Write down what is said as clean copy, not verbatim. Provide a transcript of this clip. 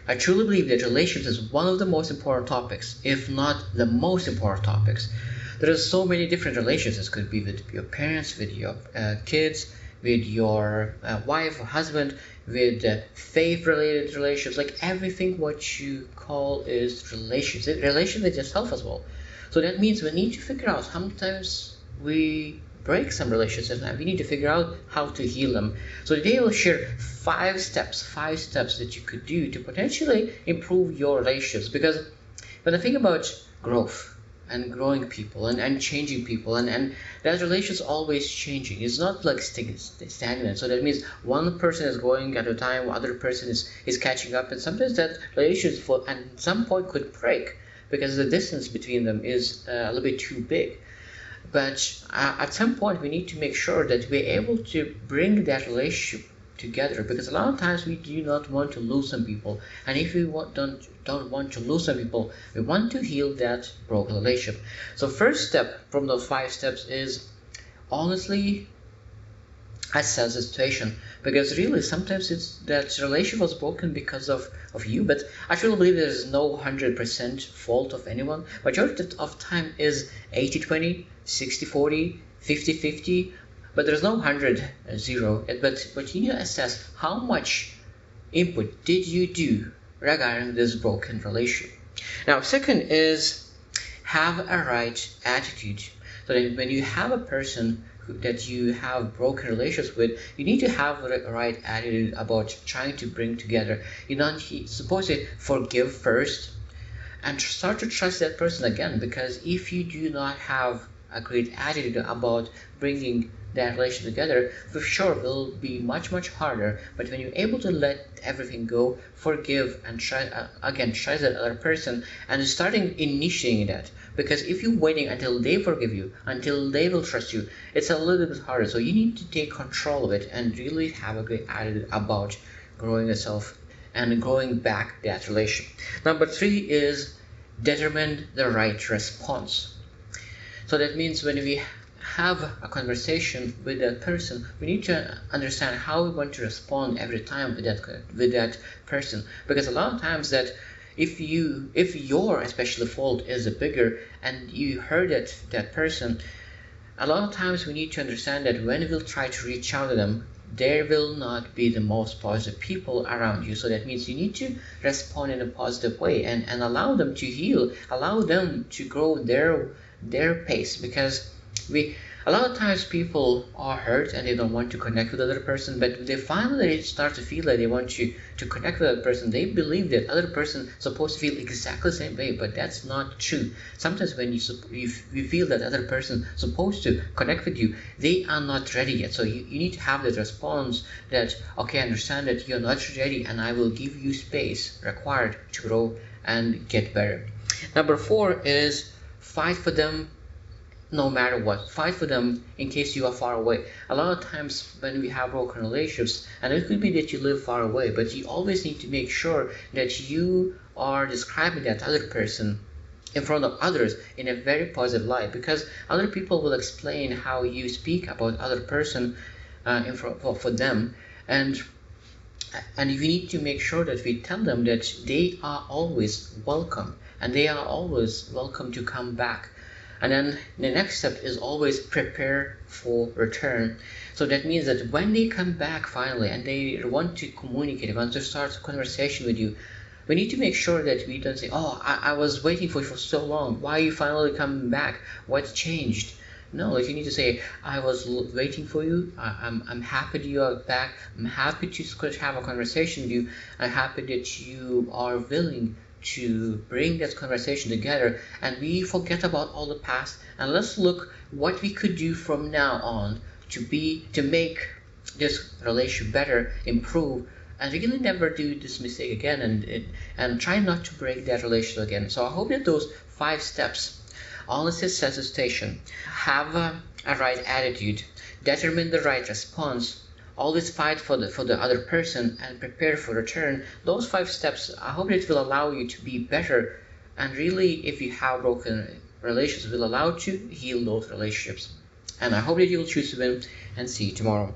I truly believe that relationships is one of the most important topics, if not the most important topics. There are so many different relationships. It could be with your parents, with your kids, with your wife or husband, with faith-related relationships, like everything what you call is relations. Relation with yourself as well. So that means we need to figure out, sometimes we break some relationships and we need to figure out how to heal them. So today we'll share five steps that you could do to potentially improve your relationships. Because when I think about growth and growing people and changing people, and that relationship is always changing. It's not like stagnant. So that means one person is going at a time, other person is catching up, and sometimes that relationship for at some point could break because the distance between them is a little bit too big. But at some point we need to make sure that we're able to bring that relationship together, because a lot of times we do not want to lose some people, and if we don't want to lose some people, we want to heal that broken relationship. So first step from those five steps is honestly assess the situation, because really sometimes it's that relationship was broken because of you. But I truly believe there is no 100% fault of anyone. Majority of time is 80-20, 60-40, 50-50, but there's no 100-0. But you need to assess how much input did you do regarding this broken relationship. Now second is have a right attitude. So that when you have a person that you have broken relations with, you need to have the right attitude about trying to bring together. You're not supposed to forgive first and start to trust that person again, because if you do not have a great attitude about bringing that relation together, for sure it will be much harder. But when you're able to let everything go, forgive, and try trust that other person, and starting initiating that, because if you're waiting until they forgive you, until they will trust you, it's a little bit harder. So you need to take control of it and really have a great attitude about growing yourself and growing back that relation. Number three is determine the right response. So that means when we have a conversation with that person, we need to understand how we want to respond every time with that person. Because a lot of times that if your especially fault is bigger and you hurt that person, a lot of times we need to understand that when we'll try to reach out to them, there will not be the most positive people around you. So that means you need to respond in a positive way and allow them to heal, allow them to grow their pace. Because a lot of times people are hurt and they don't want to connect with the other person, but they finally start to feel that they want to connect with that person. They believe that other person is supposed to feel exactly the same way, but that's not true. Sometimes when you feel that other person is supposed to connect with you, they are not ready yet. So you need to have that response that, okay, I understand that you're not ready, and I will give you space required to grow and get better. Number four is fight for them no matter what. Fight for them in case you are far away. A lot of times when we have broken relationships, and it could be that you live far away, but you always need to make sure that you are describing that other person in front of others in a very positive light, because other people will explain how you speak about other person for them, and you need to make sure that we tell them that they are always welcome, and they are always welcome to come back. And then the next step is always prepare for return. So that means that when they come back finally and they want to communicate, want to start a conversation with you, we need to make sure that we don't say, oh, I was waiting for you for so long. Why are you finally coming back? What changed? No, like you need to say, I was waiting for you. I'm happy that you are back. I'm happy to have a conversation with you. I'm happy that you are willing to bring that conversation together, and we forget about all the past, and let's look what we could do from now on to make this relationship better, improve, and really never do this mistake again, and try not to break that relationship again. So I hope that those 5 steps: honestly assess the situation, have a right attitude, determine the right response, always fight for the other person, and prepare for return. Those 5 steps, I hope it will allow you to be better, and really, if you have broken relationships, will allow you to heal those relationships. And I hope that you will choose to win, and see you tomorrow.